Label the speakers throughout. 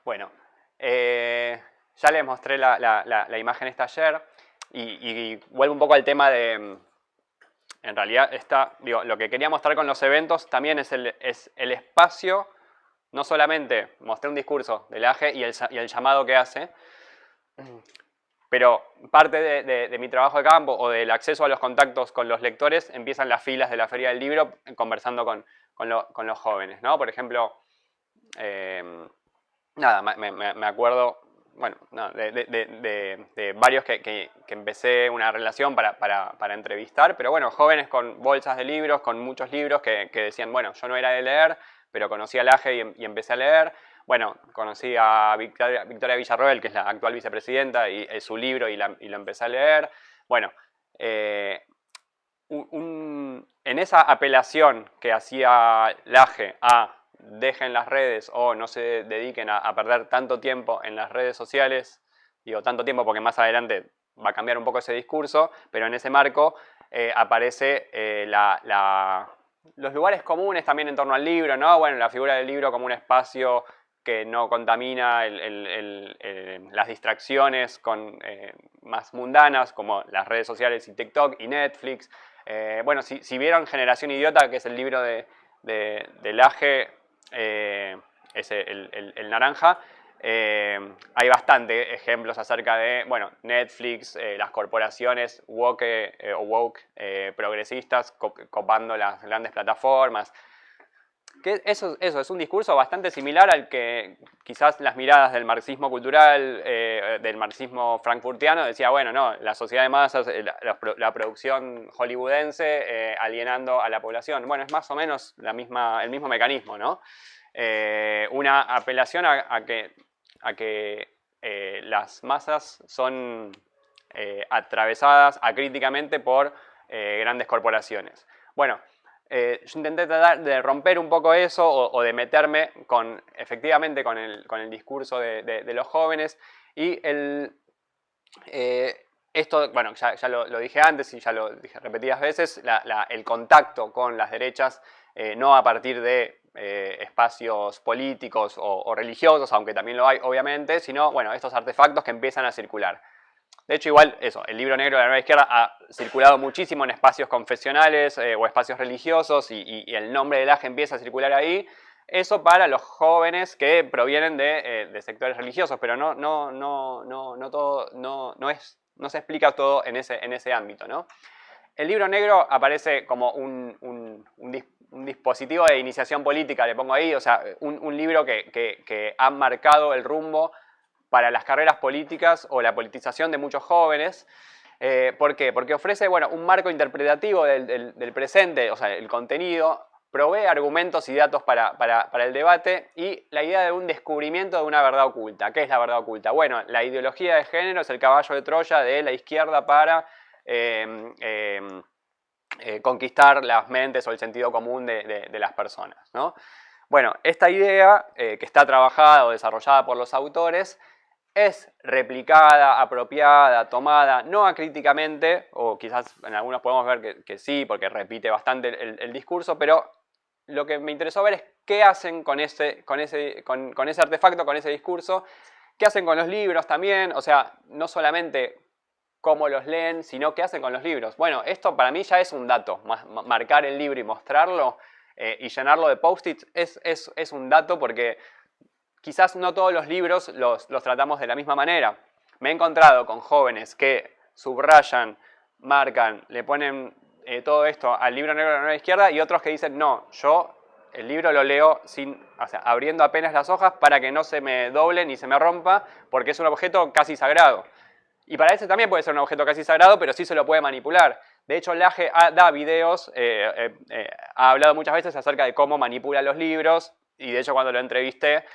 Speaker 1: Bueno, ya les mostré la imagen esta ayer y vuelvo un poco al tema de, en realidad, lo que quería mostrar con los eventos también es el espacio. No solamente mostré un discurso del AGE y el llamado que hace, pero parte de mi trabajo de campo o del acceso a los contactos con los lectores empiezan las filas de la Feria del Libro conversando con los jóvenes, ¿no? Por ejemplo, nada, me acuerdo, bueno, no, de varios que empecé una relación para entrevistar, pero bueno, jóvenes con bolsas de libros, con muchos libros que decían, bueno, yo no era de leer, pero conocí al AGE y empecé a leer. Bueno, conocí a Victoria Villarroel, que es la actual vicepresidenta, y su libro y lo empecé a leer. Bueno, en esa apelación que hacía Laje a dejen las redes o no se dediquen a perder tanto tiempo en las redes sociales, digo tanto tiempo porque más adelante va a cambiar un poco ese discurso, pero en ese marco aparece los lugares comunes también en torno al libro, ¿no? Bueno, la figura del libro como un espacio que no contamina las distracciones más mundanas como las redes sociales y TikTok y Netflix. Bueno, si vieron Generación Idiota, que es el libro de Laje, el naranja, hay bastantes ejemplos acerca de, bueno, Netflix, las corporaciones woke progresistas copando las grandes plataformas. Que eso es un discurso bastante similar al que quizás las miradas del marxismo cultural, del marxismo frankfurtiano, decía, bueno, no, la sociedad de masas, la producción hollywoodense alienando a la población. Bueno, es más o menos el mismo mecanismo, ¿no? Una apelación a que las masas son atravesadas acríticamente por grandes corporaciones. Bueno, yo intenté tratar de romper un poco eso o de meterme efectivamente con el discurso de los jóvenes y esto, bueno, ya lo dije antes y ya lo dije repetidas veces, el contacto con las derechas, no a partir de espacios políticos o religiosos, aunque también lo hay obviamente, sino, bueno, estos artefactos que empiezan a circular. De hecho, igual, eso, el libro negro de la nueva izquierda ha circulado muchísimo en espacios confesionales o espacios religiosos y el nombre del AGE empieza a circular ahí. Eso para los jóvenes que provienen de sectores religiosos, pero no se explica todo en ese ámbito, ¿no? El libro negro aparece como un dispositivo de iniciación política, le pongo ahí, o sea, un libro que ha marcado el rumbo para las carreras políticas o la politización de muchos jóvenes. ¿Por qué? Porque ofrece, bueno, un marco interpretativo del presente, o sea, el contenido, provee argumentos y datos para el debate y la idea de un descubrimiento de una verdad oculta. ¿Qué es la verdad oculta? Bueno, la ideología de género es el caballo de Troya de la izquierda para conquistar las mentes o el sentido común de las personas, ¿no? Bueno, esta idea que está trabajada o desarrollada por los autores es replicada, apropiada, tomada, no acríticamente, o quizás en algunos podemos ver que sí, porque repite bastante el discurso, pero lo que me interesó ver es qué hacen con ese artefacto, con ese discurso, qué hacen con los libros también, o sea, no solamente cómo los leen, sino qué hacen con los libros. Bueno, esto para mí ya es un dato, marcar el libro y mostrarlo y llenarlo de post-its es un dato porque quizás no todos los libros los tratamos de la misma manera. Me he encontrado con jóvenes que subrayan, marcan, le ponen todo esto al libro negro de la nueva izquierda y otros que dicen, no, yo el libro lo leo abriendo apenas las hojas para que no se me doble ni se me rompa porque es un objeto casi sagrado. Y para ese también puede ser un objeto casi sagrado, pero sí se lo puede manipular. De hecho, Laje da videos, ha hablado muchas veces acerca de cómo manipula los libros y de hecho cuando lo entrevisté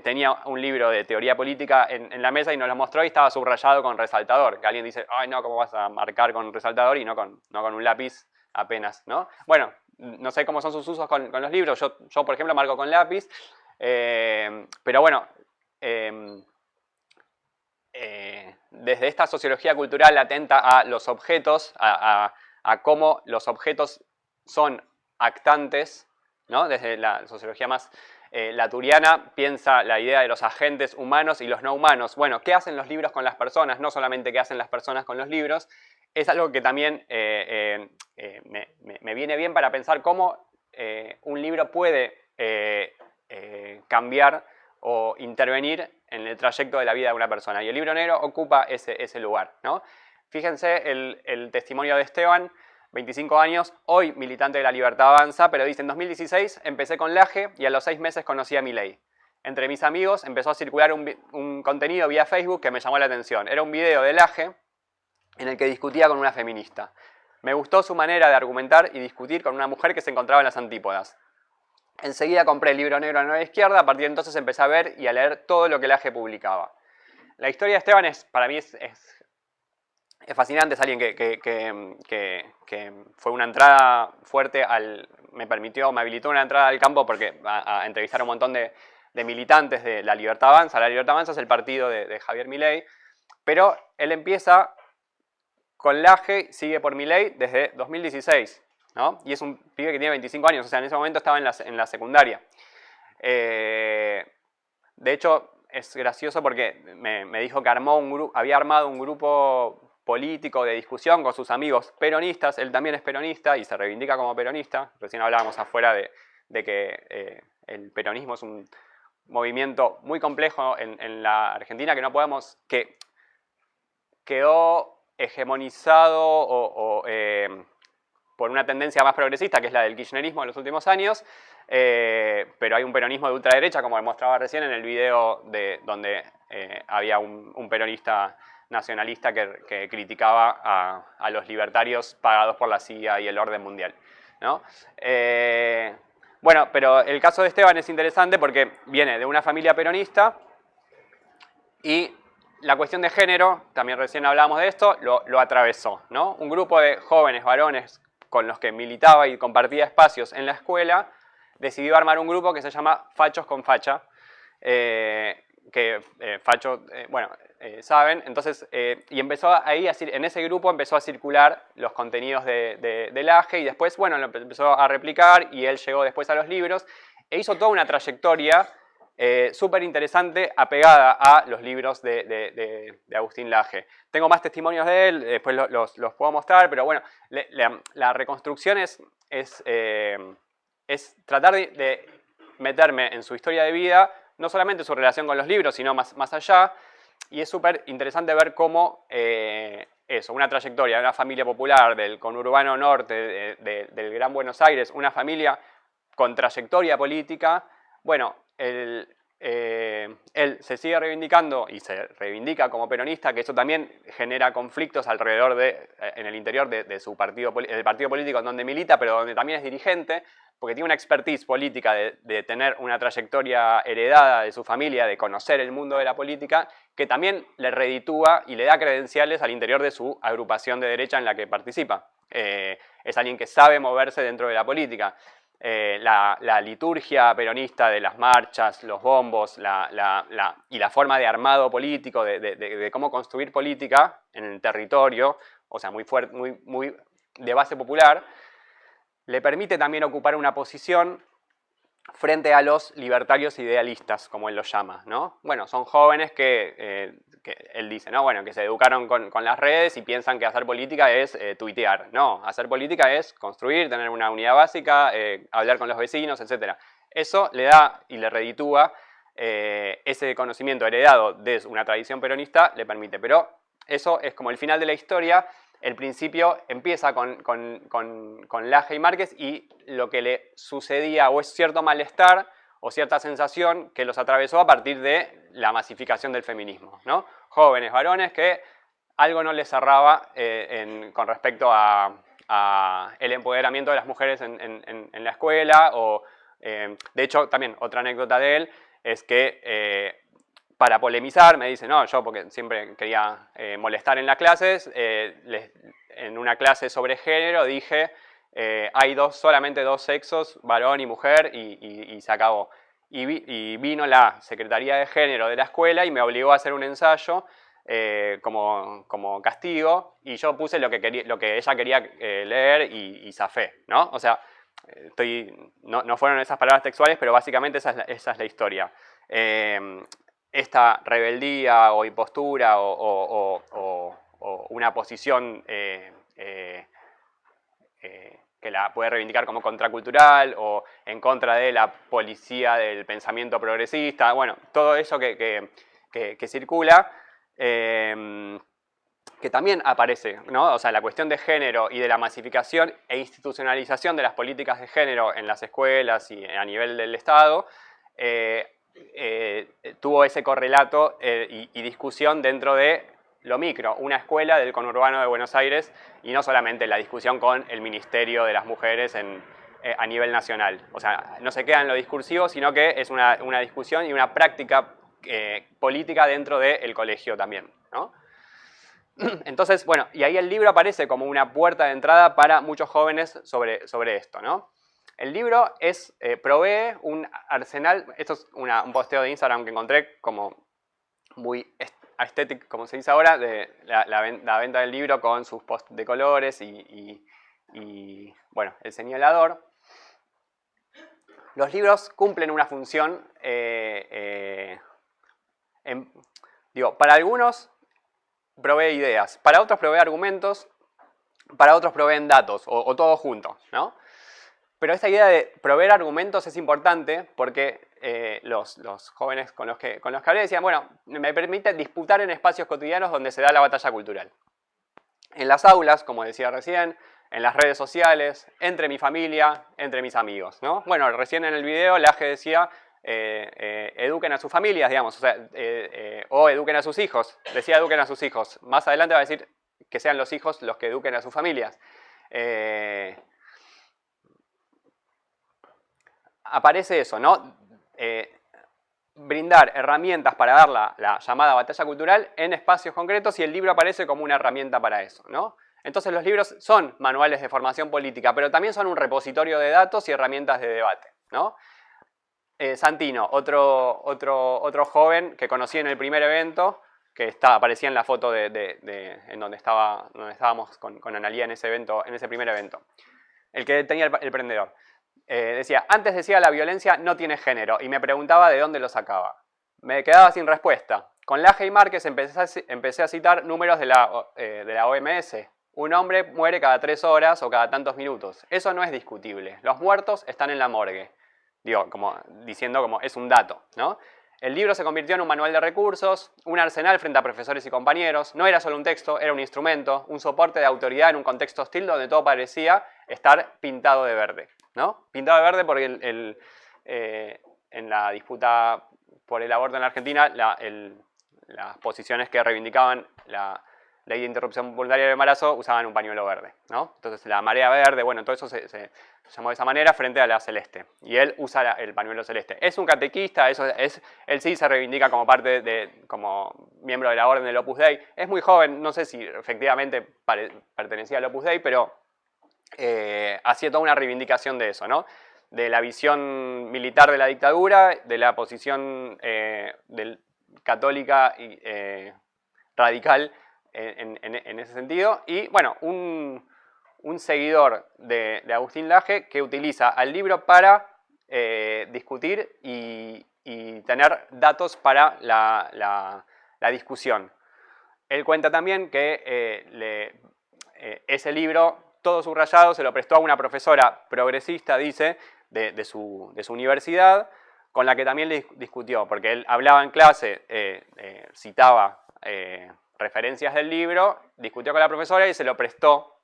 Speaker 1: tenía un libro de teoría política en la mesa y nos lo mostró y estaba subrayado con resaltador. Que alguien dice, ay no, ¿cómo vas a marcar con resaltador y no con un lápiz apenas, ¿no? Bueno, no sé cómo son sus usos con los libros. Yo, por ejemplo, marco con lápiz. Pero bueno, desde esta sociología cultural atenta a los objetos, a cómo los objetos son actantes ¿no? Desde la sociología más laturiana piensa la idea de los agentes humanos y los no humanos. Bueno, ¿qué hacen los libros con las personas? No solamente qué hacen las personas con los libros, es algo que también me viene bien para pensar cómo un libro puede cambiar o intervenir en el trayecto de la vida de una persona. Y el libro negro ocupa ese lugar, ¿no? Fíjense el testimonio de Esteban, 25 años, hoy militante de La Libertad Avanza, pero dice, en 2016 empecé con Laje y a los 6 meses conocí a Milei. Entre mis amigos empezó a circular un contenido vía Facebook que me llamó la atención. Era un video de Laje en el que discutía con una feminista. Me gustó su manera de argumentar y discutir con una mujer que se encontraba en las antípodas. Enseguida compré el libro negro de Nueva Izquierda, a partir de entonces empecé a ver y a leer todo lo que Laje publicaba. La historia de Esteban para mí es fascinante, es alguien que fue una entrada fuerte, me habilitó una entrada al campo porque a entrevistar a un montón de militantes de La Libertad Avanza. La Libertad Avanza es el partido de Javier Milei, pero él empieza con Laje, sigue por Milei desde 2016, ¿no? Y es un pibe que tiene 25 años, o sea, en ese momento estaba en la secundaria. De hecho, es gracioso porque me dijo que había armado un grupo político de discusión con sus amigos peronistas. Él también es peronista y se reivindica como peronista. Recién hablábamos afuera de que el peronismo es un movimiento muy complejo en la Argentina que quedó hegemonizado por una tendencia más progresista, que es la del kirchnerismo en los últimos años, pero hay un peronismo de ultraderecha, como mostraba recién en el video donde había un peronista nacionalista que criticaba a los libertarios pagados por la CIA y el orden mundial, ¿no? Bueno, pero el caso de Esteban es interesante porque viene de una familia peronista y la cuestión de género, también recién hablábamos de esto, lo atravesó, ¿no? Un grupo de jóvenes varones con los que militaba y compartía espacios en la escuela, decidió armar un grupo que se llama Fachos con Facha, saben, entonces, y empezó ahí, en ese grupo empezó a circular los contenidos del AGE y después, bueno, lo empezó a replicar y él llegó después a los libros e hizo toda una trayectoria súper interesante apegada a los libros de Agustín Laje. Tengo más testimonios de él, después los puedo mostrar, pero bueno, la reconstrucción es tratar de meterme en su historia de vida, no solamente su relación con los libros, sino más allá, y es súper interesante ver cómo una trayectoria de una familia popular del conurbano norte del Gran Buenos Aires, una familia con trayectoria política, bueno, él se sigue reivindicando y se reivindica como peronista, que eso también genera conflictos alrededor en el interior de su partido político en donde milita, pero donde también es dirigente, porque tiene una expertise política de tener una trayectoria heredada de su familia, de conocer el mundo de la política, que también le reditúa y le da credenciales al interior de su agrupación de derecha en la que participa. Es alguien que sabe moverse dentro de la política. La liturgia peronista de las marchas, los bombos y la forma de armado político, de cómo construir política en el territorio, o sea, muy fuerte, muy de base popular, le permite también ocupar una posición frente a los libertarios idealistas, como él los llama, ¿no? Bueno, son jóvenes que él dice, ¿no? Bueno, que se educaron con las redes y piensan que hacer política es tuitear. No, hacer política es construir, tener una unidad básica, hablar con los vecinos, etc. Eso le da y le reditúa ese conocimiento heredado de una tradición peronista, le permite. Pero eso es como el final de la historia. El principio empieza con Laje y Márquez y lo que le sucedía o es cierto malestar o cierta sensación que los atravesó a partir de la masificación del feminismo, ¿no? Jóvenes varones que algo no les cerraba con respecto a el empoderamiento de las mujeres en la escuela. De hecho, también otra anécdota de él es que para polemizar, me dice, no, yo porque siempre quería molestar en las clases, en una clase sobre género dije, hay solamente dos sexos, varón y mujer, y se acabó. Y vino la Secretaría de Género de la escuela y me obligó a hacer un ensayo como castigo, y yo puse lo que ella quería leer y zafé, ¿no? O sea, no fueron esas palabras textuales, pero básicamente esa es la historia. Esta rebeldía o impostura o una posición que la puede reivindicar como contracultural o en contra de la policía del pensamiento progresista, bueno, todo eso que circula, que también aparece, ¿no? O sea, la cuestión de género y de la masificación e institucionalización de las políticas de género en las escuelas y a nivel del Estado, tuvo ese correlato y discusión dentro de lo micro, una escuela del conurbano de Buenos Aires, y no solamente la discusión con el Ministerio de las Mujeres a nivel nacional. O sea, no se queda en lo discursivo, sino que es una discusión y una práctica política dentro del colegio también, ¿no? Entonces, bueno, y ahí el libro aparece como una puerta de entrada para muchos jóvenes sobre esto, ¿no? El libro provee un arsenal, esto es un posteo de Instagram que encontré como muy aesthetic, como se dice ahora, de la venta del libro con sus posts de colores y bueno, el señalador. Los libros cumplen una función, para algunos provee ideas, para otros provee argumentos, para otros proveen datos, o todo junto, ¿no? Pero esta idea de proveer argumentos es importante porque los jóvenes con los que hablé decían, bueno, me permite disputar en espacios cotidianos donde se da la batalla cultural. En las aulas, como decía recién, en las redes sociales, entre mi familia, entre mis amigos, ¿no? Bueno, recién en el video Laje decía, eduquen a sus familias, digamos, o sea, o eduquen a sus hijos. Decía eduquen a sus hijos. Más adelante va a decir que sean los hijos los que eduquen a sus familias. Aparece eso, ¿no? Brindar herramientas para dar la llamada batalla cultural en espacios concretos, y el libro aparece como una herramienta para eso, ¿no? Entonces los libros son manuales de formación política, pero también son un repositorio de datos y herramientas de debate, ¿no? Santino, otro joven que conocí en el primer evento, que aparecía en la foto en donde estábamos con Analía en ese primer evento, el que tenía el prendedor. Decía, antes decía la violencia no tiene género, y me preguntaba de dónde lo sacaba. Me quedaba sin respuesta. Con Laje y Márquez empecé a citar números de la OMS. Un hombre muere cada 3 horas o cada tantos minutos. Eso no es discutible. Los muertos están en la morgue. Digo, diciendo como es un dato, ¿no? El libro se convirtió en un manual de recursos, un arsenal frente a profesores y compañeros. No era solo un texto, era un instrumento, un soporte de autoridad en un contexto hostil donde todo parecía estar pintado de verde, ¿no? Pintado de verde porque en la disputa por el aborto en la Argentina, las posiciones que reivindicaban la ley de interrupción voluntaria del embarazo usaban un pañuelo verde, ¿no? Entonces la marea verde, bueno, todo eso se llamó de esa manera frente a la celeste. Y él usa el pañuelo celeste. Es un catequista, él sí se reivindica como como miembro de la orden del Opus Dei. Es muy joven, no sé si efectivamente pertenecía al Opus Dei, pero hacía toda una reivindicación de eso, ¿no? De la visión militar de la dictadura, de la posición católica y radical en ese sentido. Y bueno, un seguidor de Agustín Laje que utiliza al libro para discutir y tener datos para la discusión. Él cuenta también que ese libro, todo subrayado, se lo prestó a una profesora progresista, dice, de su universidad, con la que también le discutió, porque él hablaba en clase, citaba referencias del libro, discutió con la profesora y se lo prestó.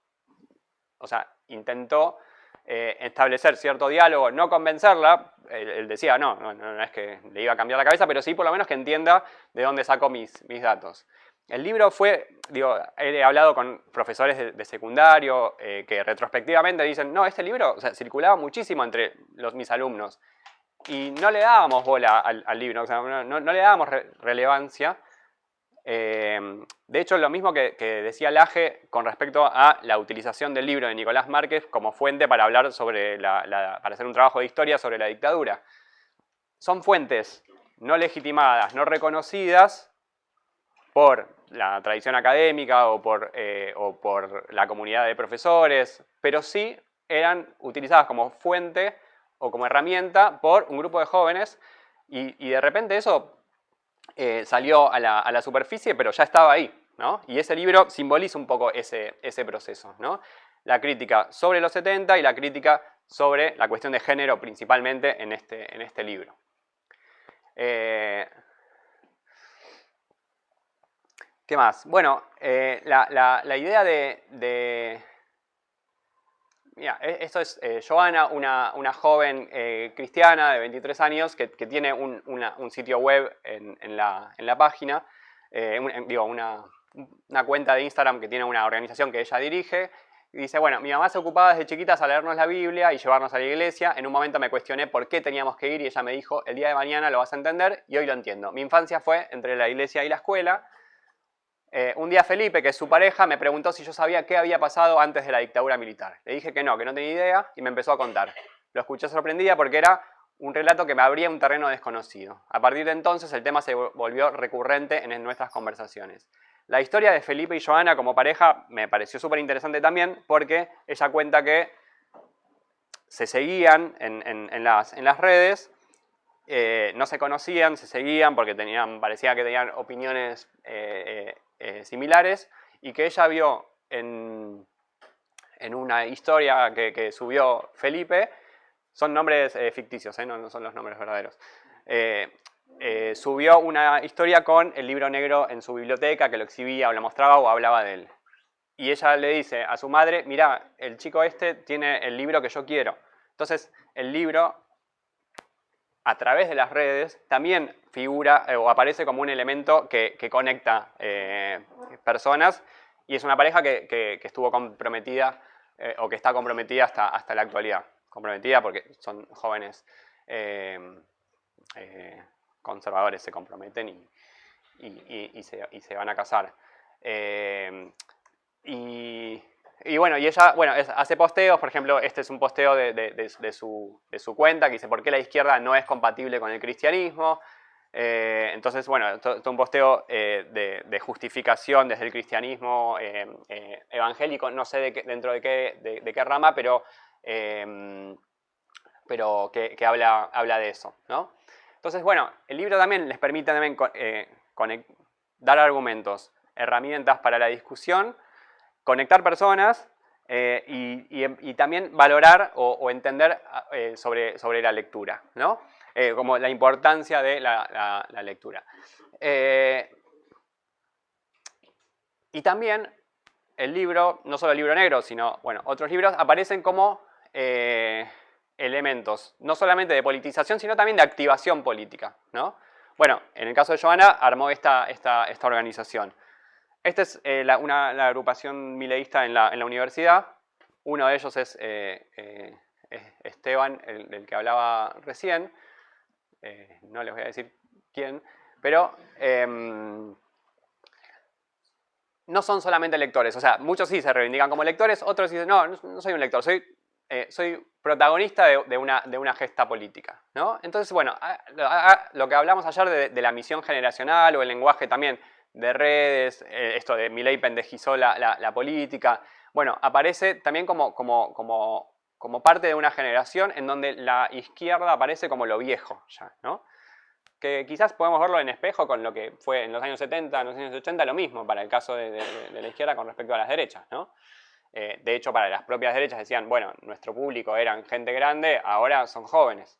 Speaker 1: O sea, intentó establecer cierto diálogo, no convencerla. Él decía, no es que le iba a cambiar la cabeza, pero sí por lo menos que entienda de dónde saco mis datos. El libro fue, he hablado con profesores de secundario que retrospectivamente dicen, no, este libro, o sea, circulaba muchísimo entre mis alumnos y no le dábamos bola al libro, o sea, no le dábamos relevancia. De hecho, lo mismo que decía Laje con respecto a la utilización del libro de Nicolás Márquez como fuente para hablar para hacer un trabajo de historia sobre la dictadura. Son fuentes no legitimadas, no reconocidas por la tradición académica o por la comunidad de profesores, pero sí eran utilizadas como fuente o como herramienta por un grupo de jóvenes y de repente eso salió a la superficie, pero ya estaba ahí, ¿no? Y ese libro simboliza un poco ese proceso, ¿no? La crítica sobre los 70 y la crítica sobre la cuestión de género principalmente en este libro. ¿Qué más? Bueno, la idea mira, esto es Joana, una joven cristiana de 23 años que tiene un sitio web en la página, una cuenta de Instagram que tiene una organización que ella dirige. Y dice, bueno, mi mamá se ocupaba desde chiquitas a leernos la Biblia y llevarnos a la iglesia. En un momento me cuestioné por qué teníamos que ir y ella me dijo, el día de mañana lo vas a entender y hoy lo entiendo. Mi infancia fue entre la iglesia y la escuela. Un día Felipe, que es su pareja, me preguntó si yo sabía qué había pasado antes de la dictadura militar. Le dije que no tenía idea y me empezó a contar. Lo escuché sorprendida porque era un relato que me abría un terreno desconocido. A partir de entonces el tema se volvió recurrente en nuestras conversaciones. La historia de Felipe y Joana como pareja me pareció súper interesante también porque ella cuenta que se seguían en las redes, no se conocían, se seguían porque parecía que tenían opiniones similares y que ella vio en una historia que subió Felipe, son nombres ficticios, no son los nombres verdaderos, subió una historia con el libro negro en su biblioteca que lo exhibía o lo mostraba o hablaba de él. Y ella le dice a su madre, mirá, el chico este tiene el libro que yo quiero. Entonces el libro, a través de las redes, también figura o aparece como un elemento que conecta personas y es una pareja que estuvo comprometida o que está comprometida hasta la actualidad. Comprometida porque son jóvenes conservadores, se comprometen y se van a casar. Y bueno, y ella hace posteos, por ejemplo, este es un posteo de su cuenta que dice ¿por qué la izquierda no es compatible con el cristianismo? Entonces, bueno, esto es un posteo de justificación desde el cristianismo evangélico, no sé dentro de qué rama, pero que habla de eso, ¿no? Entonces, bueno, el libro también les permite también dar argumentos, herramientas para la discusión, conectar personas y también valorar o entender sobre la lectura, ¿no? Como la importancia de la lectura. Y también el libro, no solo el libro negro, sino otros libros, aparecen como elementos, no solamente de politización, sino también de activación política, ¿no? Bueno, en el caso de Joana, armó esta organización. Esta es la agrupación mileísta en la universidad. Uno de ellos es Esteban, del que hablaba recién. No les voy a decir quién, pero no son solamente lectores. O sea, muchos sí se reivindican como lectores, otros dicen, no soy un lector, soy protagonista de una gesta política, ¿no? Entonces, bueno, lo que hablamos ayer de la misión generacional o el lenguaje también de redes, esto de Milei pendejizó la política, bueno, aparece también como parte de una generación en donde la izquierda aparece como lo viejo ya, ¿no? Que quizás podemos verlo en espejo con lo que fue en los años 70, en los años 80, lo mismo para el caso de la izquierda con respecto a las derechas, ¿no? De hecho, para las propias derechas decían, bueno, nuestro público eran gente grande, ahora son jóvenes.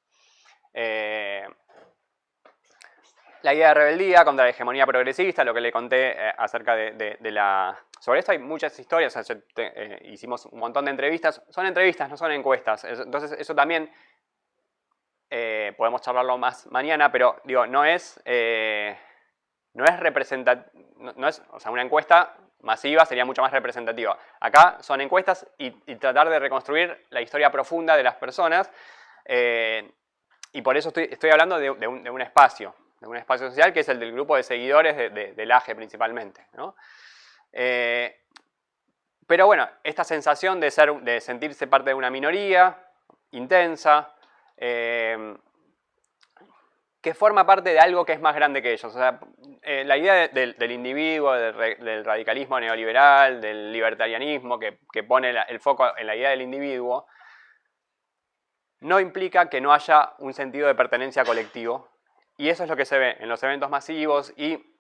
Speaker 1: La idea de rebeldía contra la hegemonía progresista, lo que le conté acerca de la... Sobre esto hay muchas historias, o sea, hicimos un montón de entrevistas. Son entrevistas, no son encuestas. Entonces eso también podemos charlarlo más mañana, pero digo, no es representativo, o sea, una encuesta masiva sería mucho más representativa. Acá son encuestas y tratar de reconstruir la historia profunda de las personas y por eso estoy hablando de un espacio social que es el del grupo de seguidores del AGE principalmente, ¿no? Pero bueno, esta sensación de sentirse parte de una minoría intensa, que forma parte de algo que es más grande que ellos. O sea, la idea del individuo, del radicalismo neoliberal, del libertarianismo, que pone el foco en la idea del individuo, no implica que no haya un sentido de pertenencia colectivo. Y eso es lo que se ve en los eventos masivos y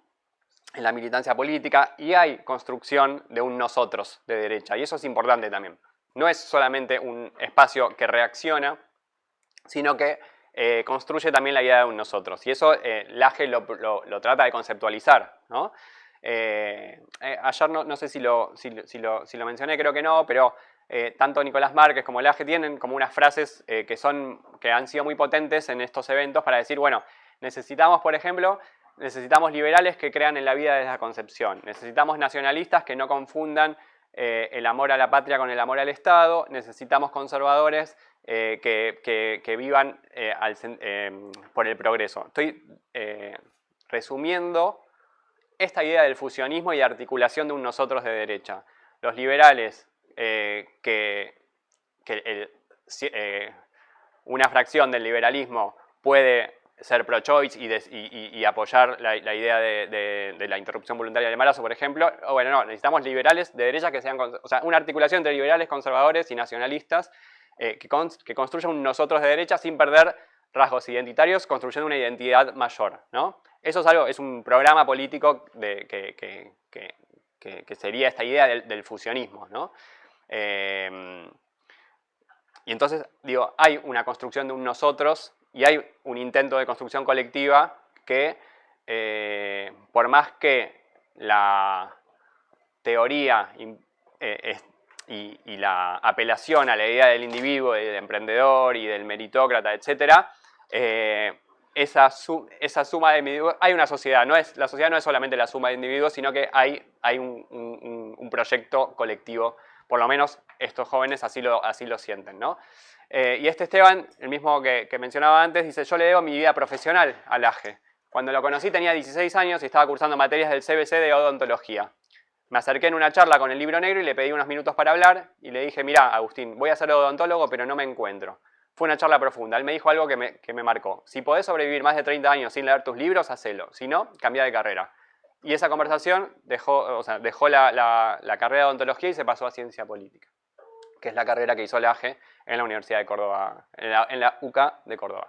Speaker 1: en la militancia política, y hay construcción de un nosotros de derecha, y eso es importante también. No es solamente un espacio que reacciona, sino que construye también la idea de un nosotros, y eso Laje lo trata de conceptualizar, ¿no? Ayer no sé si lo mencioné, creo que no, pero tanto Nicolás Márquez como Laje tienen como unas frases que han sido muy potentes en estos eventos para decir, bueno, necesitamos, por ejemplo, necesitamos liberales que crean en la vida desde la concepción, necesitamos nacionalistas que no confundan el amor a la patria con el amor al Estado, necesitamos conservadores que vivan por el progreso. Estoy resumiendo esta idea del fusionismo y articulación de un nosotros de derecha. Los liberales, una fracción del liberalismo puede ser pro-choice y apoyar la idea de la interrupción voluntaria del embarazo, por ejemplo. O bueno, no, necesitamos liberales de derecha que sean, o sea, una articulación entre liberales, conservadores y nacionalistas que construyan un nosotros de derecha sin perder rasgos identitarios, construyendo una identidad mayor, ¿no? Eso es un programa político que sería esta idea del fusionismo, ¿no? Y entonces, digo, hay una construcción de un nosotros y hay un intento de construcción colectiva que, por más que la teoría y la apelación a la idea del individuo, del emprendedor y del meritócrata, etc., esa suma de individuos, hay una sociedad, la sociedad no es solamente la suma de individuos, sino que hay un proyecto colectivo, por lo menos estos jóvenes así lo sienten, ¿no? Y Esteban, el mismo que mencionaba antes, dice, yo le debo mi vida profesional al Laje. Cuando lo conocí tenía 16 años y estaba cursando materias del CBC de odontología. Me acerqué en una charla con el Libro Negro y le pedí unos minutos para hablar y le dije, mirá, Agustín, voy a ser odontólogo pero no me encuentro. Fue una charla profunda. Él me dijo algo que me marcó. Si podés sobrevivir más de 30 años sin leer tus libros, hacelo. Si no, cambia de carrera. Y esa conversación dejó la carrera de odontología y se pasó a ciencia política, que es la carrera que hizo Laje en la Universidad de Córdoba, en la UCA de Córdoba.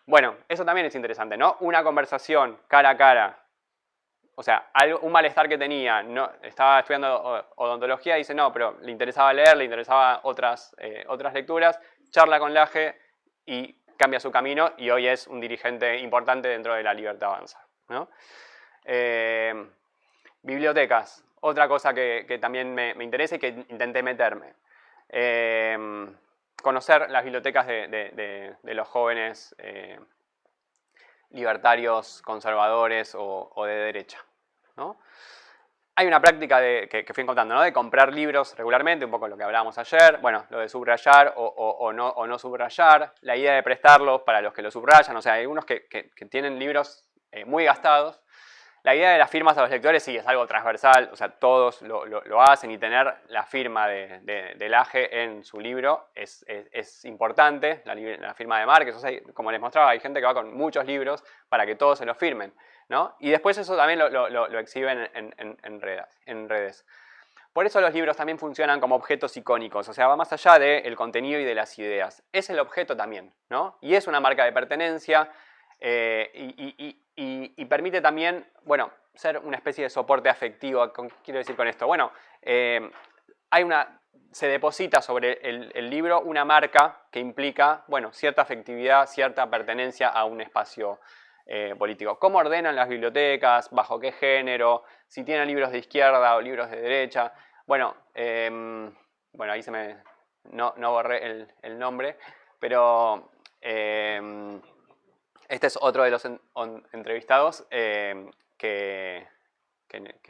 Speaker 1: Bueno, eso también es interesante, ¿no? Una conversación cara a cara. O sea, un malestar que tenía, estaba estudiando odontología y dice, no, pero le interesaba leer, le interesaba otras lecturas, charla con Laje y cambia su camino y hoy es un dirigente importante dentro de La Libertad Avanza, ¿no? Bibliotecas, otra cosa que también me interesa y que intenté meterme. Conocer las bibliotecas de los jóvenes libertarios, conservadores o de derecha, ¿no? Hay una práctica que fui encontrando, ¿no? De comprar libros regularmente, un poco lo que hablábamos ayer, bueno, lo de subrayar o no subrayar, la idea de prestarlos para los que lo subrayan, o sea, hay unos que tienen libros muy gastados. La idea de las firmas a los lectores sí es algo transversal, o sea, todos lo hacen y tener la firma de Laje en su libro es importante, la firma de Márquez, o sea, como les mostraba, hay gente que va con muchos libros para que todos se los firmen, ¿no? Y después eso también lo exhiben en redes. Por eso los libros también funcionan como objetos icónicos, o sea, va más allá del contenido y de las ideas. Es el objeto también, ¿no? Y es una marca de pertenencia y permite también, bueno, ser una especie de soporte afectivo. ¿Qué quiero decir con esto? Bueno, se deposita sobre el libro una marca que implica, bueno, cierta afectividad, cierta pertenencia a un espacio político. ¿Cómo ordenan las bibliotecas? ¿Bajo qué género? Si tienen libros de izquierda o libros de derecha. Bueno, ahí no borré el nombre, pero este es otro de los entrevistados que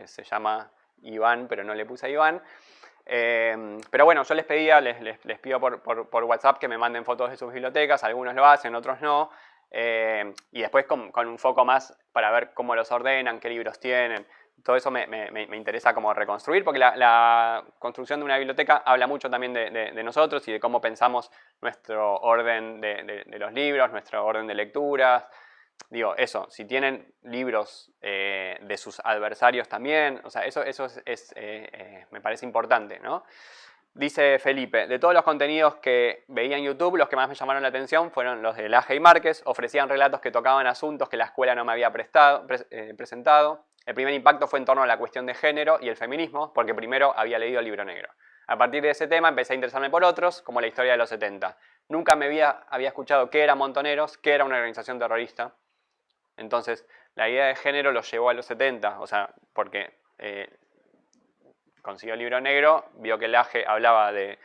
Speaker 1: se llama Iván, pero no le puse a Iván. Pero bueno, yo les pido por WhatsApp que me manden fotos de sus bibliotecas, algunos lo hacen, otros no. Y después con un foco más para ver cómo los ordenan, qué libros tienen. Todo eso me interesa como reconstruir, porque la construcción de una biblioteca habla mucho también de nosotros y de cómo pensamos nuestro orden de los libros, nuestro orden de lecturas. Digo, eso, si tienen libros de sus adversarios también, o sea, eso me parece importante, ¿no? Dice Felipe, de todos los contenidos que veía en YouTube, los que más me llamaron la atención fueron los de Laje y Márquez. Ofrecían relatos que tocaban asuntos que la escuela no me había presentado. El primer impacto fue en torno a la cuestión de género y el feminismo, porque primero había leído el Libro Negro. A partir de ese tema empecé a interesarme por otros, como la historia de los 70. Nunca me había escuchado qué eran Montoneros, qué era una organización terrorista. Entonces, la idea de género lo llevó a los 70, o sea, porque consiguió el Libro Negro, vio que Laje hablaba de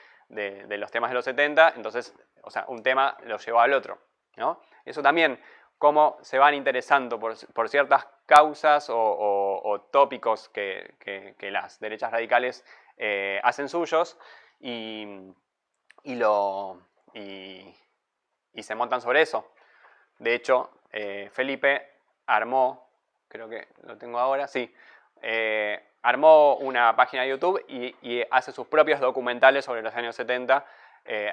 Speaker 1: los temas de los 70, entonces, o sea, un tema lo llevó al otro, ¿no? Eso también, cómo se van interesando por ciertas causas o tópicos que las derechas radicales hacen suyos y se montan sobre eso. De hecho, Felipe armó, creo que lo tengo ahora, sí, armó una página de YouTube y hace sus propios documentales sobre los años 70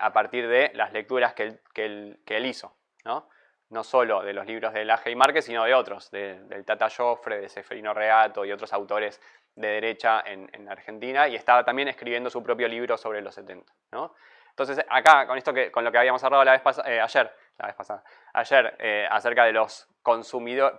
Speaker 1: a partir de las lecturas que él hizo, ¿no? No solo de los libros de Laje y Márquez, sino de otros, del Tata Joffre, de Seferino Reato y otros autores de derecha en Argentina, y estaba también escribiendo su propio libro sobre los 70, ¿no? Entonces, acá, con lo que habíamos hablado ayer, acerca de los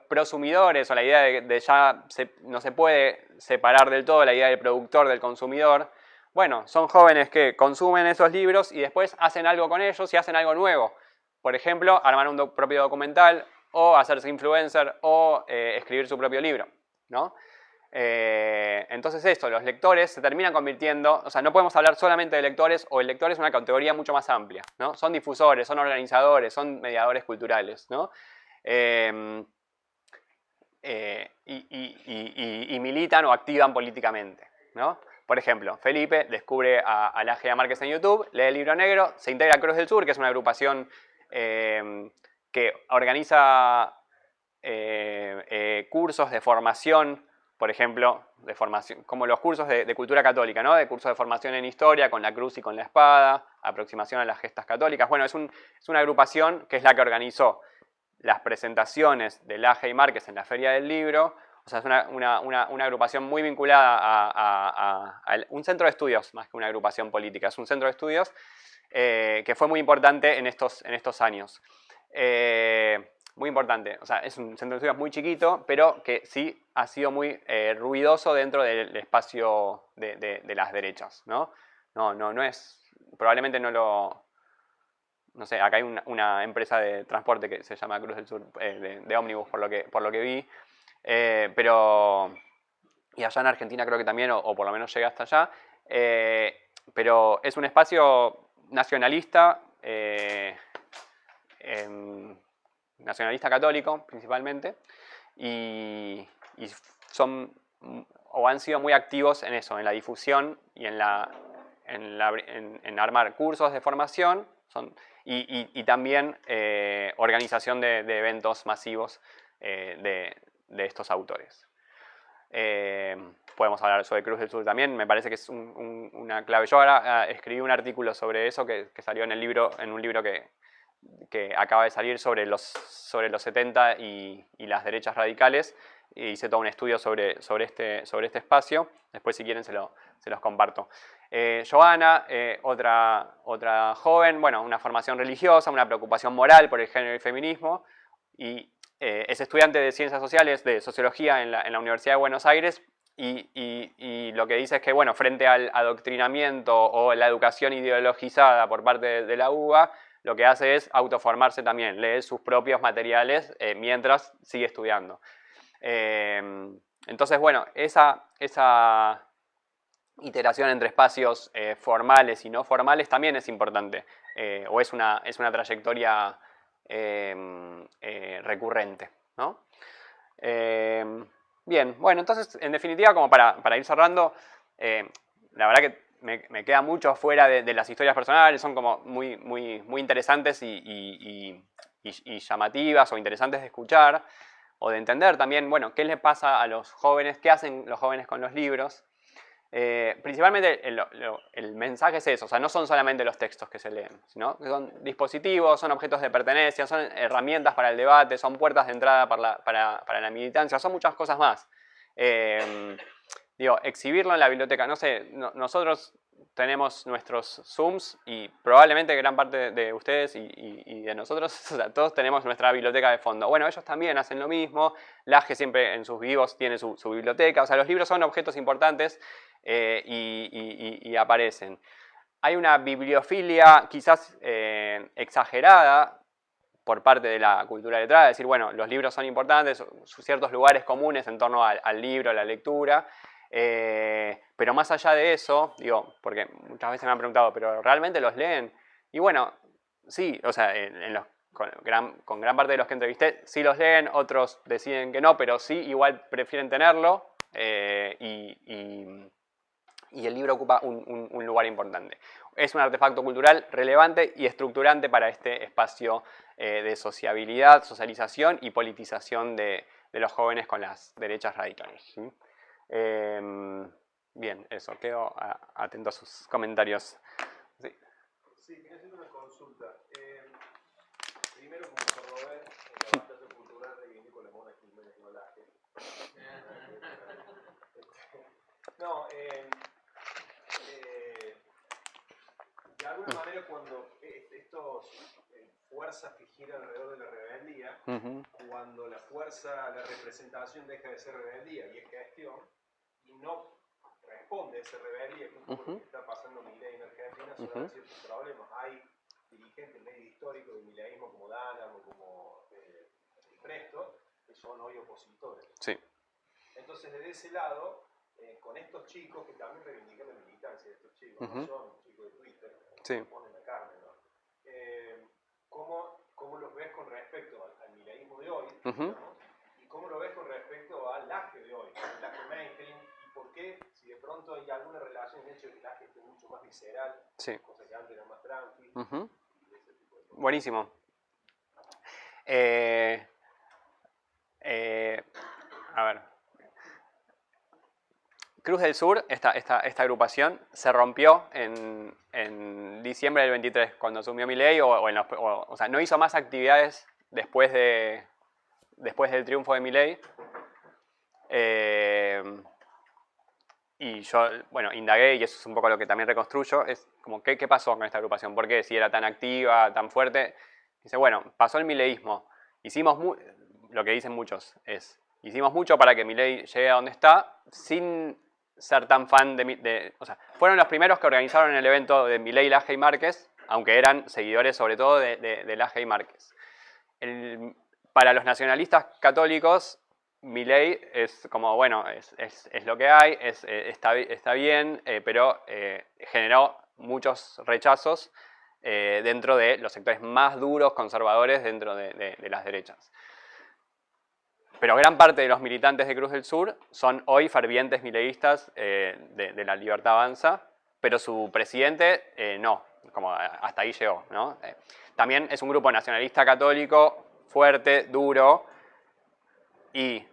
Speaker 1: prosumidores, o la idea de ya no se puede separar del todo la idea del productor del consumidor. Bueno, son jóvenes que consumen esos libros y después hacen algo con ellos y hacen algo nuevo. Por ejemplo, armar un propio documental, o hacerse influencer, o escribir su propio libro, ¿no? Entonces esto, los lectores se terminan convirtiendo, o sea, no podemos hablar solamente de lectores, o el lector es una categoría mucho más amplia, ¿no? Son difusores, son organizadores, son mediadores culturales, ¿no? Y militan o activan políticamente, ¿no? Por ejemplo, Felipe descubre a Laje y a Márquez en YouTube, lee el Libro Negro, se integra a Cruz del Sur, que es una agrupación que organiza cursos de formación, por ejemplo, de formación, como los cursos de cultura católica, ¿no? De cursos de formación en historia, con la cruz y con la espada, aproximación a las gestas católicas. Bueno, es una agrupación que es la que organizó las presentaciones de Laje y Márquez en la Feria del Libro. O sea, es una agrupación muy vinculada a un centro de estudios, más que una agrupación política. Es un centro de estudios que fue muy importante en estos años. Muy importante, o sea, es un centro de estudios muy chiquito, pero que sí ha sido muy ruidoso dentro del espacio de las derechas, ¿no? No es, probablemente no lo... No sé, acá hay una empresa de transporte que se llama Cruz del Sur, de ómnibus, por lo que vi, pero... Y allá en Argentina creo que también, o por lo menos llega hasta allá, pero es un espacio nacionalista, nacionalista católico principalmente, y son o han sido muy activos en eso, en la difusión y en armar cursos de formación y también organización de eventos masivos de estos autores. Podemos hablar sobre Cruz del Sur también, me parece que es una clave. Yo ahora escribí un artículo sobre eso que salió en un libro que acaba de salir sobre los 70 y las derechas radicales. Hice todo un estudio sobre este espacio. Después, si quieren, se los comparto. Joana, otra joven, bueno, una formación religiosa, una preocupación moral por el género y el feminismo, y es estudiante de Ciencias Sociales, de Sociología en la Universidad de Buenos Aires, y lo que dice es que, bueno, frente al adoctrinamiento o la educación ideologizada por parte de la UBA, lo que hace es autoformarse también, lee sus propios materiales mientras sigue estudiando. Entonces, bueno, esa iteración entre espacios formales y no formales también es importante, o es una trayectoria recurrente, ¿no? Bien, bueno, entonces, en definitiva, como para ir cerrando, la verdad que me queda mucho fuera de las historias personales, son como muy interesantes y llamativas o interesantes de escuchar o de entender también, bueno, qué le pasa a los jóvenes, qué hacen los jóvenes con los libros. Principalmente el mensaje es eso, o sea, no son solamente los textos que se leen, sino que son dispositivos, son objetos de pertenencia, son herramientas para el debate, son puertas de entrada para la militancia, son muchas cosas más. Digo, exhibirlo en la biblioteca, no sé, nosotros tenemos nuestros Zooms y probablemente gran parte de ustedes y de nosotros, o sea, todos tenemos nuestra biblioteca de fondo. Bueno, ellos también hacen lo mismo. Laje siempre en sus vivos tiene su biblioteca. O sea, los libros son objetos importantes y aparecen. Hay una bibliofilia quizás exagerada por parte de la cultura letrada, decir, bueno, los libros son importantes, ciertos lugares comunes en torno al libro, a la lectura, pero más allá de eso, digo, porque muchas veces me han preguntado, ¿pero realmente los leen? Y bueno, sí, o sea, con gran parte de los que entrevisté, sí los leen, otros deciden que no, pero sí igual prefieren tenerlo, y el libro ocupa un lugar importante. Es un artefacto cultural relevante y estructurante para este espacio de sociabilidad, socialización y politización de los jóvenes con las derechas radicales. ¿Sí? Bien, eso, quedo atento a sus comentarios. Sí,
Speaker 2: sí, quería hacer una consulta. Primero, como Robert, en la batalla cultural reivindico la Mona Jiménez, no Laje. No, de alguna manera cuando estos fuerzas que giran alrededor de la rebeldía, cuando la fuerza, la representación deja de ser rebeldía y es gestión, y no responde a esa rebeldía, que es lo que está pasando en Milei en Argentina, son ciertos problemas. Hay dirigentes medio históricos del mileísmo como Danan o como el Presto, que son hoy opositores.
Speaker 1: Sí.
Speaker 2: Entonces, desde ese lado, con estos chicos que también reivindican la militancia de estos chicos, no son chicos de Twitter, que ponen la carne, ¿no? ¿Cómo los ves con respecto al mileísmo de hoy? Digamos, ¿y cómo lo ves con respecto al Laje de hoy, al Laje mainstream? ¿Y por qué, si de pronto hay alguna relación en el hecho de que el Laje esté mucho más visceral, cosa que antes era más tranqui?
Speaker 1: Buenísimo. A ver. Cruz del Sur, esta agrupación, se rompió en diciembre del 23, cuando asumió Milei, o sea, no hizo más actividades después del triunfo de Milei. Y yo, bueno, indagué, y eso es un poco lo que también reconstruyo, es como, ¿qué pasó con esta agrupación? ¿Por qué? Si era tan activa, tan fuerte. Dice, bueno, pasó el mileísmo. Lo que dicen muchos es, hicimos mucho para que Milei llegue a donde está, sin ser tan fan o sea, fueron los primeros que organizaron el evento de Milei, Laje y Márquez, aunque eran seguidores sobre todo de Laje y Márquez. Para los nacionalistas católicos, Milei es como, bueno, es lo que hay, está bien, pero generó muchos rechazos dentro de los sectores más duros, conservadores, dentro de las derechas. Pero gran parte de los militantes de Cruz del Sur son hoy fervientes mileístas de la Libertad Avanza, pero su presidente no, como hasta ahí llegó, ¿no? También es un grupo nacionalista católico fuerte, duro, y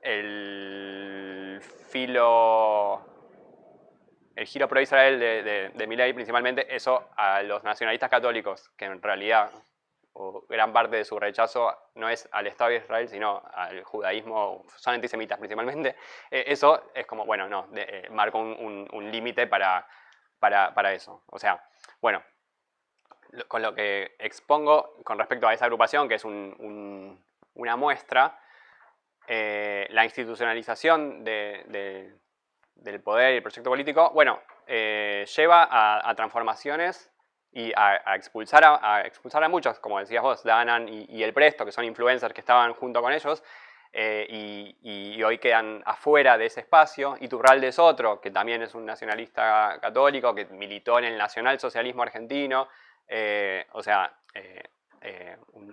Speaker 1: el giro pro Israel de Milei principalmente, eso a los nacionalistas católicos, que en realidad gran parte de su rechazo no es al Estado de Israel, sino al judaísmo, son antisemitas principalmente, eso es como, bueno, no, marca un límite para eso. O sea, bueno, con lo que expongo con respecto a esa agrupación, que es una muestra, la institucionalización del poder y el proyecto político, bueno, lleva a transformaciones y a expulsar a muchos, como decías vos, Danan y el Presto, que son influencers que estaban junto con ellos, y hoy quedan afuera de ese espacio. Iturralde es otro, que también es un nacionalista católico, que militó en el nacionalsocialismo argentino, o sea,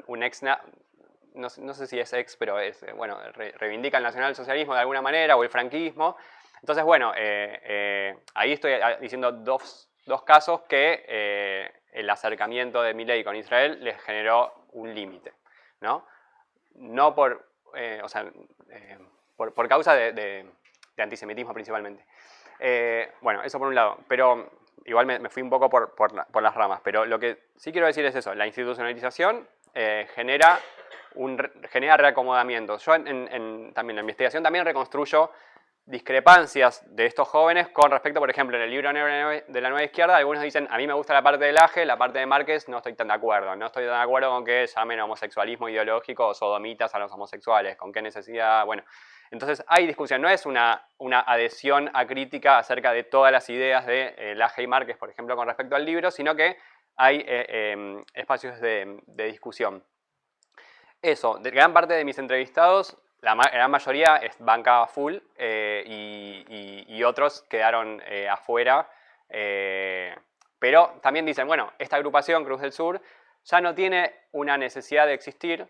Speaker 1: un ex... No sé si es ex, pero es, bueno, reivindica el nacionalsocialismo de alguna manera, o el franquismo. Entonces, bueno, ahí estoy diciendo dos casos que el acercamiento de Milei con Israel les generó un límite, ¿no? No por causa de antisemitismo principalmente. Bueno, eso por un lado, pero igual me fui un poco por las ramas, pero lo que sí quiero decir es eso, la institucionalización genera reacomodamiento. Yo también en la investigación también reconstruyo discrepancias de estos jóvenes con respecto, por ejemplo, en el libro de la Nueva Izquierda, algunos dicen, a mí me gusta la parte del Laje, la parte de Márquez no estoy tan de acuerdo. No estoy tan de acuerdo con que llamen homosexualismo ideológico o sodomitas a los homosexuales, con qué necesidad, bueno. Entonces hay discusión, no es una adhesión acrítica acerca de todas las ideas de Laje y Márquez, por ejemplo, con respecto al libro, sino que hay espacios de discusión. Eso, de gran parte de mis entrevistados, la gran mayoría bancaba full y otros quedaron afuera. Pero también dicen, bueno, esta agrupación, Cruz del Sur, ya no tiene una necesidad de existir,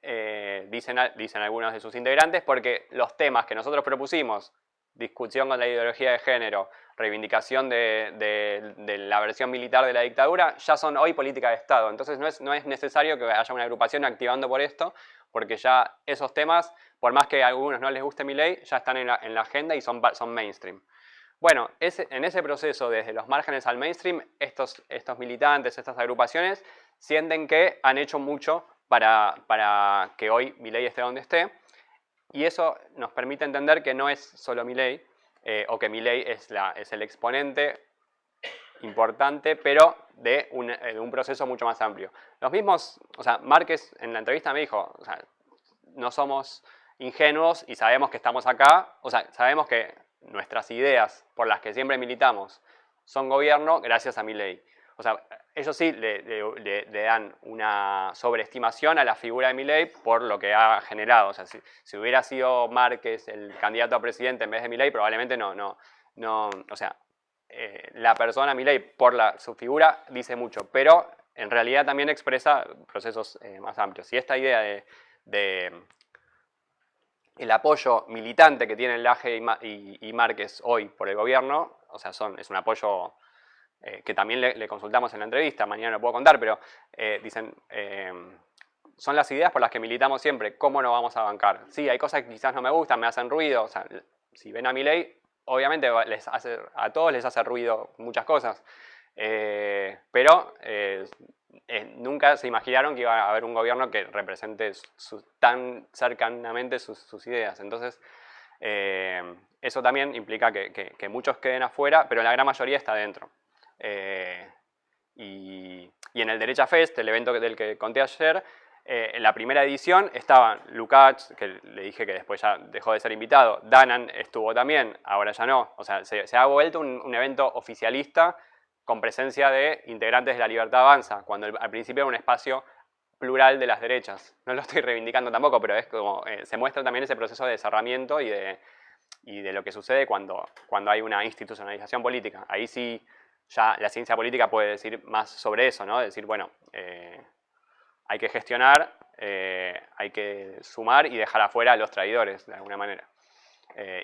Speaker 1: dicen algunos de sus integrantes, porque los temas que nosotros propusimos, discusión con la ideología de género, reivindicación de la versión militar de la dictadura, ya son hoy política de Estado. Entonces no es necesario que haya una agrupación activando por esto, porque ya esos temas, por más que a algunos no les guste mi ley, ya están en la agenda y son mainstream. Bueno, en ese proceso, desde los márgenes al mainstream, estos militantes, estas agrupaciones, sienten que han hecho mucho para que hoy Milei esté donde esté. Y eso nos permite entender que no es solo Milei, o que Milei es el exponente importante, pero de un proceso mucho más amplio. Los mismos, o sea, Márquez en la entrevista me dijo, o sea, no somos ingenuos y sabemos que estamos acá, o sea, sabemos que nuestras ideas por las que siempre militamos son gobierno gracias a Milei. O sea, ellos sí le dan una sobreestimación a la figura de Milei por lo que ha generado. O sea, si hubiera sido Márquez el candidato a presidente en vez de Milei, probablemente no, o sea, la persona Milei por su figura dice mucho, pero en realidad también expresa procesos más amplios. Y esta idea de el apoyo militante que tienen Laje y Márquez hoy por el gobierno, o sea, es un apoyo que también le consultamos en la entrevista, mañana lo puedo contar, pero dicen, son las ideas por las que militamos siempre, ¿cómo no vamos a bancar? Sí, hay cosas que quizás no me gustan, me hacen ruido, o sea, si ven a Milei, obviamente a todos les hace ruido muchas cosas, pero nunca se imaginaron que iba a haber un gobierno que represente tan cercanamente sus ideas. Entonces, eso también implica que muchos queden afuera, pero la gran mayoría está dentro. Y en el Derecha Fest, el evento del que conté ayer, en la primera edición estaban Lukács, que le dije que después ya dejó de ser invitado, Danan estuvo también, ahora ya no. O sea, se ha vuelto un evento oficialista con presencia de integrantes de La Libertad Avanza, cuando al principio era un espacio plural de las derechas. No lo estoy reivindicando tampoco, pero es como se muestra también ese proceso de desarraigo y de lo que sucede cuando hay una institucionalización política. Ahí sí ya la ciencia política puede decir más sobre eso, ¿no? Decir, bueno, hay que gestionar, hay que sumar y dejar afuera a los traidores, de alguna manera.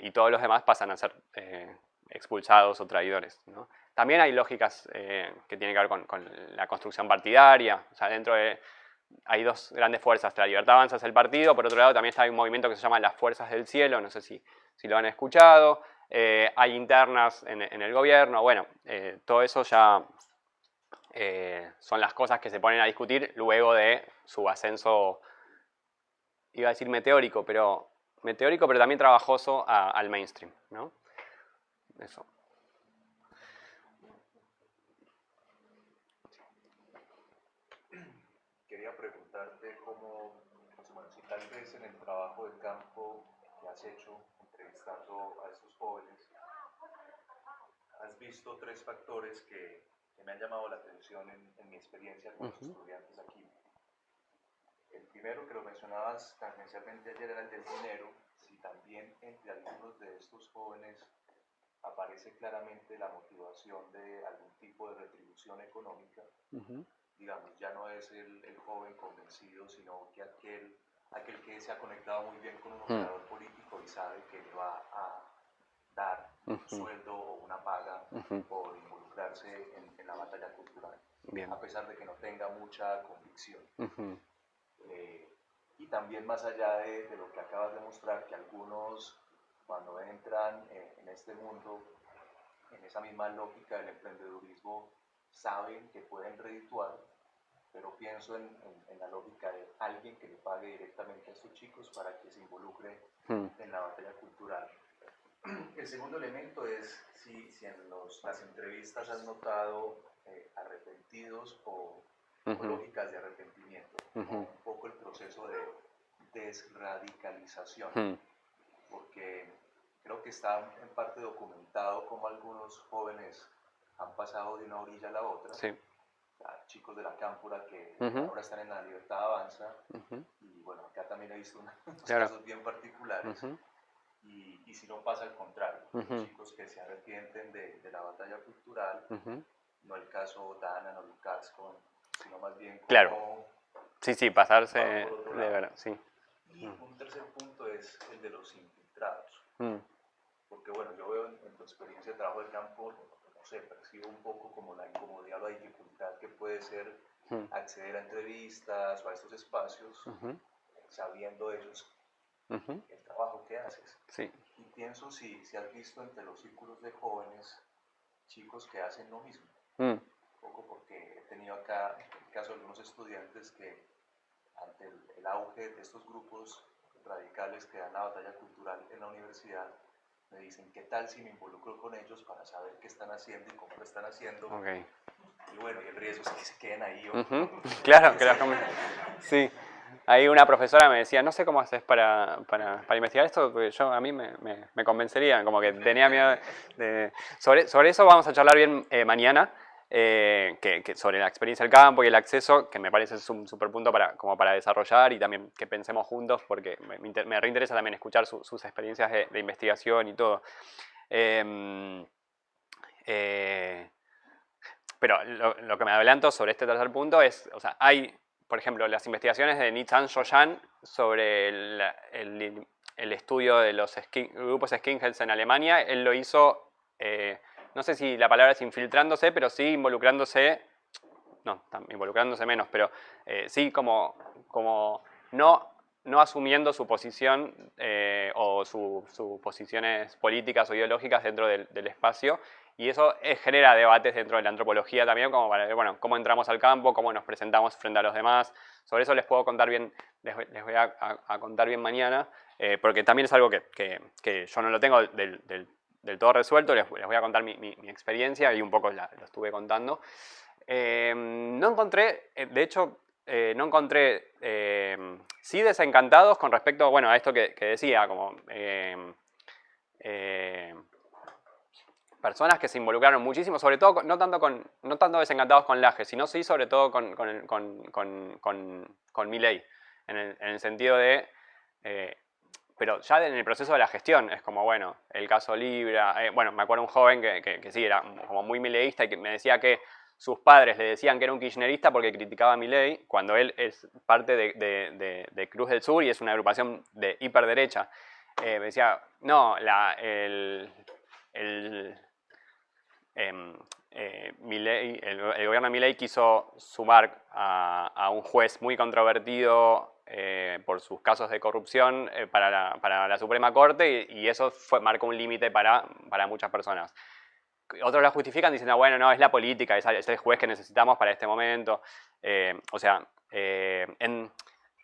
Speaker 1: Y todos los demás pasan a ser expulsados o traidores, ¿no? También hay lógicas que tienen que ver con la construcción partidaria. O sea, hay dos grandes fuerzas. La Libertad Avanza es el partido, por otro lado también está un movimiento que se llama las Fuerzas del Cielo, no sé si lo han escuchado. Hay internas en el gobierno. Bueno, todo eso ya son las cosas que se ponen a discutir luego de su ascenso, iba a decir meteórico, pero también trabajoso al mainstream, ¿no? Eso.
Speaker 3: Quería preguntarte cómo, bueno, si tal vez en el trabajo de campo que has hecho entrevistando a estos jóvenes, has visto tres factores que me han llamado la atención en mi experiencia con los estudiantes aquí. El primero que lo mencionabas tangencialmente ayer era el del dinero, si también entre algunos de estos jóvenes aparece claramente la motivación de algún tipo de retribución económica. Digamos, ya no es el joven convencido, sino que aquel que se ha conectado muy bien con un operador político y sabe que le va a dar un sueldo o una paga por involucrarse en la batalla cultural, a pesar de que no tenga mucha convicción. Y también más allá de lo que acabas de mostrar, que algunos cuando entran en este mundo, en esa misma lógica del emprendedurismo, saben que pueden redituar, pero pienso en la lógica de alguien que le pague directamente a estos chicos para que se involucre en la batalla cultural. el segundo elemento es si en las entrevistas has notado arrepentidos o lógicas de arrepentimiento, un poco el proceso de desradicalización, porque creo que está en parte documentado cómo algunos jóvenes han pasado de una orilla a la otra, chicos de la Cámpora que ahora están en la Libertad Avanza, y bueno, acá también he visto unos casos bien particulares, y si no pasa al contrario, chicos que se arrepienten de la batalla cultural, no el caso Dana, no Lukács, sino más bien como...
Speaker 1: Sí, pasarse de verdad, sí.
Speaker 3: Y un tercer punto es el de los infiltrados. Porque bueno, yo veo en tu experiencia de trabajo de campo, no sé, percibo un poco como la incomodidad o la dificultad que puede ser acceder a entrevistas o a estos espacios, sabiendo ellos el trabajo que haces.
Speaker 1: Sí.
Speaker 3: Y pienso si has visto entre los círculos de jóvenes chicos que hacen lo mismo. Un poco porque he tenido acá el caso de algunos estudiantes que ante el auge de estos grupos radicales que dan la batalla cultural en la universidad, me dicen, ¿qué tal si me involucro con ellos para saber qué están haciendo y cómo lo están haciendo? Y bueno, y el riesgo es que se queden ahí.
Speaker 1: Claro, sí. Ahí una profesora me decía, no sé cómo haces para investigar esto, porque a mí me convencería, como que tenía miedo de... Sobre eso vamos a charlar bien mañana, sobre la experiencia del campo y el acceso, que me parece un super punto como para desarrollar y también que pensemos juntos, porque me reinteresa también escuchar sus experiencias de investigación y todo. Pero lo que me adelanto sobre este tercer punto es, o sea, hay, por ejemplo, las investigaciones de Nitzan Shoyan sobre el estudio de los grupos skinheads en Alemania. Él lo hizo, no sé si la palabra es infiltrándose, pero sí involucrándose, no, involucrándose menos, pero sí como no asumiendo su posición o sus posiciones políticas o ideológicas dentro del espacio. Y eso genera debates dentro de la antropología también, como para ver, bueno, cómo entramos al campo, cómo nos presentamos frente a los demás. Sobre eso les puedo contar bien, les voy a contar bien mañana, porque también es algo que yo no lo tengo del todo resuelto. Les voy a contar mi experiencia y un poco lo estuve contando. No encontré, de hecho, no encontré sí desencantados con respecto, bueno, a esto que decía, como... personas que se involucraron muchísimo, sobre todo, no tanto desencantados con Laje, sino sí sobre todo con Milei, en el sentido de, pero ya en el proceso de la gestión, es como, bueno, el caso Libra, bueno, me acuerdo un joven que sí, era como muy mileísta y que me decía que sus padres le decían que era un kirchnerista porque criticaba a Milei, cuando él es parte de Cruz del Sur y es una agrupación de hiperderecha. Me decía, no, el gobierno de Milei quiso sumar a un juez muy controvertido por sus casos de corrupción para la Suprema Corte y eso marcó un límite para muchas personas. Otros la justifican diciendo, bueno, no, es la política, es el juez que necesitamos para este momento.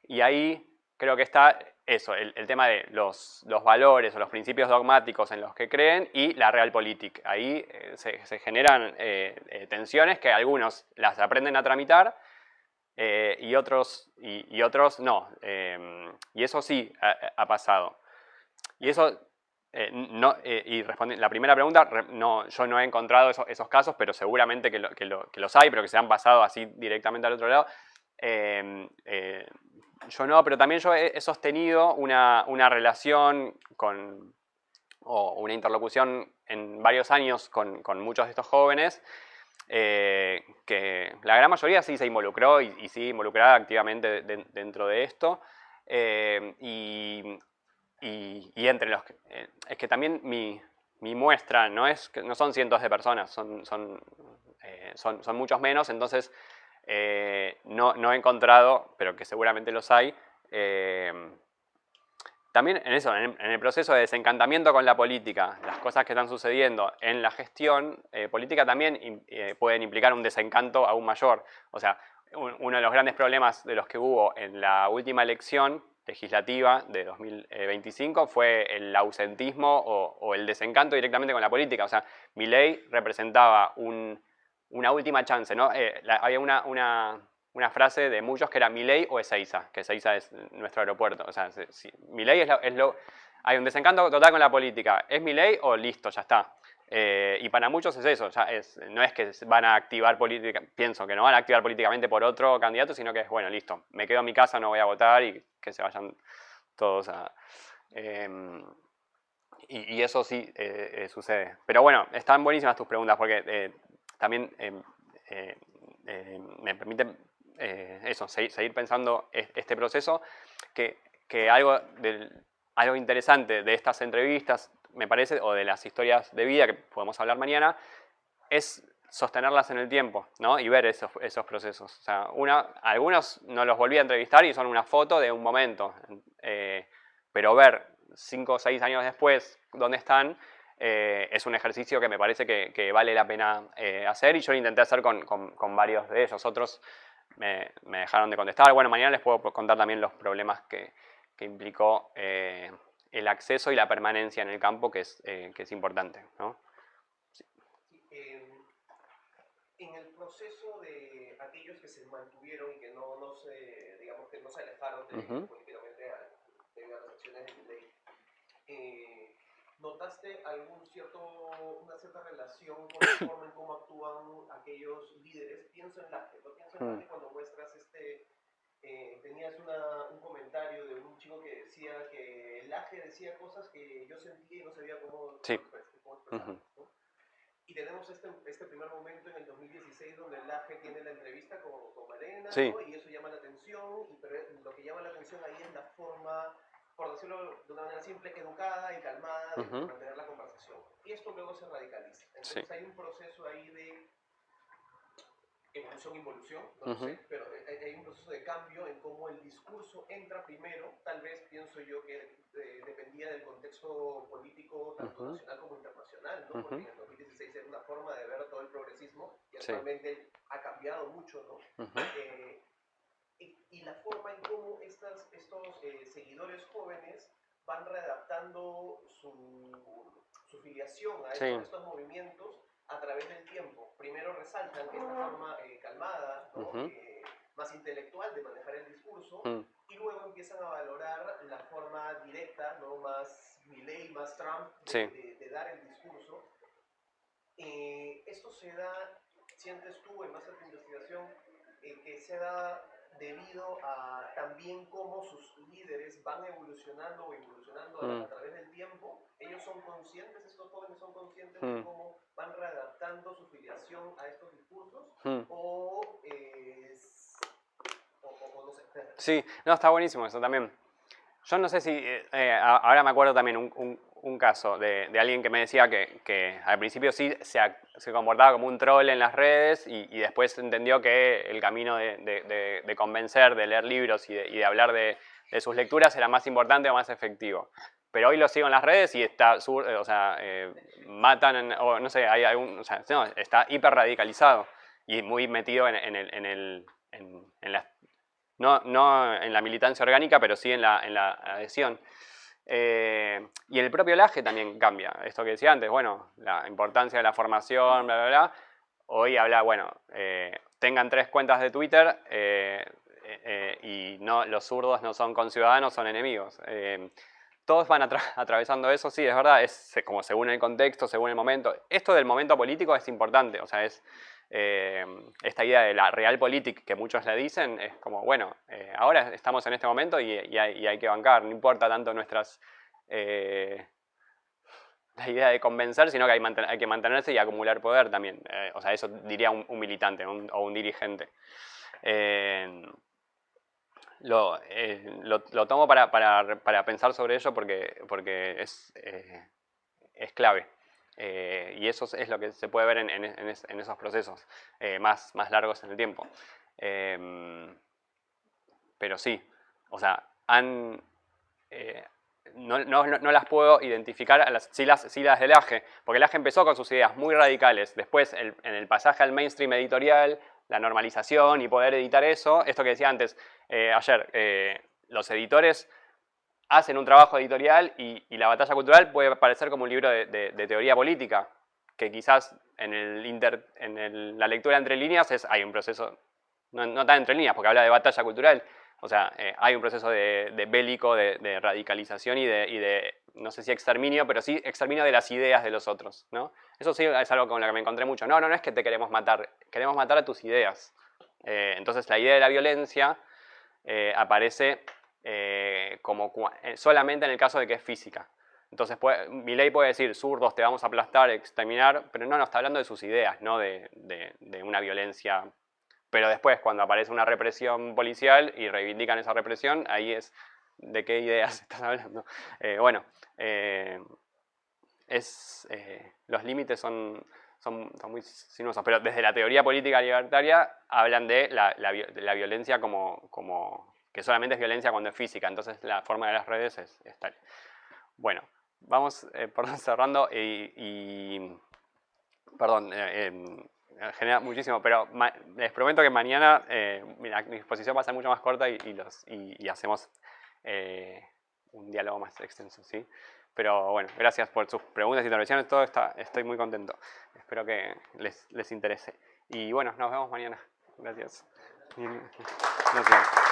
Speaker 1: Y ahí creo que está eso, el tema de los valores o los principios dogmáticos en los que creen y la realpolitik. Ahí se generan tensiones que algunos las aprenden a tramitar y otros no. Y eso sí ha pasado. Y eso, y la primera pregunta, yo no he encontrado esos casos, pero seguramente que los hay, pero que se han pasado así directamente al otro lado. Yo no, pero también yo he sostenido una relación o una interlocución en varios años con muchos de estos jóvenes, que la gran mayoría sí se involucró y sigue involucrada activamente dentro de esto. Y entre los que... es que también mi muestra no son cientos de personas, son muchos menos, entonces... no he encontrado, pero que seguramente los hay, también en el proceso de desencantamiento con la política, las cosas que están sucediendo en la gestión política también pueden implicar un desencanto aún mayor. O sea, uno de los grandes problemas de los que hubo en la última elección legislativa de 2025 fue el ausentismo o el desencanto directamente con la política. O sea, Milei representaba una última chance, ¿no? Había una frase de muchos que era Milei o Ezeiza, que Ezeiza es nuestro aeropuerto. O sea, Milei hay un desencanto total con la política. ¿Es Milei o listo, ya está? Y para muchos es eso, no es que van a activar política, pienso que no van a activar políticamente por otro candidato, sino que es, bueno, listo, me quedo en mi casa, no voy a votar y que se vayan todos a... y eso sí sucede. Pero bueno, están buenísimas tus preguntas porque también me permiten seguir pensando este proceso, que algo interesante de estas entrevistas, me parece, o de las historias de vida que podemos hablar mañana, es sostenerlas en el tiempo, ¿no? Y ver esos procesos. O sea, algunos no los volví a entrevistar y son una foto de un momento, pero ver 5 o 6 años después dónde están es un ejercicio que me parece que vale la pena hacer, y yo lo intenté hacer con varios de ellos. Otros me dejaron de contestar. Bueno, mañana les puedo contar también los problemas que implicó el acceso y la permanencia en el campo, que es importante, ¿no?
Speaker 2: Sí. En el proceso de aquellos que se mantuvieron y que no se, digamos, que no se alejaron políticamente de las acciones de ley, ¿notaste una cierta relación con la forma en cómo actúan aquellos líderes? Pienso en Laje, ¿no? Pienso en Laje cuando muestras tenías un comentario de un chico que decía que Laje decía cosas que yo sentía y no sabía cómo expresar, ¿no? Y tenemos este primer momento en el 2016 donde Laje tiene la entrevista con Malena, ¿no? Y eso llama la atención, pero lo que llama la atención ahí es la forma, por decirlo de una manera simple, educada y calmada de mantener la conversación. Y esto luego se radicaliza. Entonces hay un proceso ahí de evolución, no lo sé, pero hay un proceso de cambio en cómo el discurso entra primero. Tal vez pienso yo que dependía del contexto político tanto nacional como internacional, ¿no? Porque en el 2016 era una forma de ver todo el progresismo y actualmente ha cambiado mucho, ¿no? Y la forma en cómo estos seguidores jóvenes van readaptando su filiación a estos movimientos a través del tiempo. Primero resaltan esta forma calmada, ¿no? Más intelectual de manejar el discurso, y luego empiezan a valorar la forma directa, ¿no? Más Milei, más Trump, de dar el discurso. Esto se da, sientes tú en base a tu investigación, que se da debido a también cómo sus líderes van evolucionando a través del tiempo. Ellos son conscientes, estos jóvenes son conscientes de cómo van readaptando su filiación a estos discursos, o no sé.
Speaker 1: Sí, no, está buenísimo eso también. Yo no sé si, ahora me acuerdo también un caso de alguien que me decía que al principio sí se comportaba como un troll en las redes y después entendió que el camino de convencer, de leer libros y de hablar de sus lecturas era más importante o más efectivo. Pero hoy lo sigo en las redes y está, matan, o no sé, está hiper radicalizado y muy metido en la... No en la militancia orgánica, pero sí en la adhesión. Y el propio Laje también cambia. Esto que decía antes, bueno, la importancia de la formación, bla, bla, bla. Hoy habla, bueno, tengan 3 cuentas de Twitter y los zurdos no son conciudadanos, son enemigos. Todos van atravesando eso, sí, es verdad, es como según el contexto, según el momento. Esto del momento político es importante, o sea, es... esta idea de la realpolitik que muchos le dicen es como, bueno, ahora estamos en este momento y hay que bancar, no importa tanto la idea de convencer, sino que hay que mantenerse y acumular poder también. O sea, eso diría un militante o un dirigente. Lo tomo para pensar sobre ello porque es clave. Y eso es lo que se puede ver en esos procesos más largos en el tiempo. Pero sí, o sea, no las puedo identificar sí las de Laje, porque Laje empezó con sus ideas muy radicales. Después, en el pasaje al mainstream editorial, la normalización y poder editar eso, esto que decía antes, ayer, los editores hacen un trabajo editorial y la batalla cultural puede parecer como un libro de teoría política, que quizás en la lectura entre líneas hay un proceso, no tan entre líneas, porque habla de batalla cultural, o sea, hay un proceso de bélico, de radicalización y de, no sé si exterminio, pero sí exterminio de las ideas de los otros, ¿no? Eso sí es algo con lo que me encontré mucho. No es que te queremos matar a tus ideas. Entonces la idea de la violencia aparece solamente en el caso de que es física. Entonces Milei puede decir, zurdos, te vamos a aplastar, exterminar, pero no está hablando de sus ideas, no de una violencia. Pero después, cuando aparece una represión policial y reivindican esa represión, ahí es de qué ideas estás hablando. Los límites son muy sinuosos, pero desde la teoría política libertaria hablan de la violencia como que solamente es violencia cuando es física, entonces la forma de las redes es tal. Bueno, vamos cerrando perdón, genera muchísimo, pero les prometo que mañana mi exposición va a ser mucho más corta y hacemos un diálogo más extenso, ¿sí? Pero bueno, gracias por sus preguntas y intervenciones, estoy muy contento. Espero que les interese. Y bueno, nos vemos mañana. Gracias. Gracias.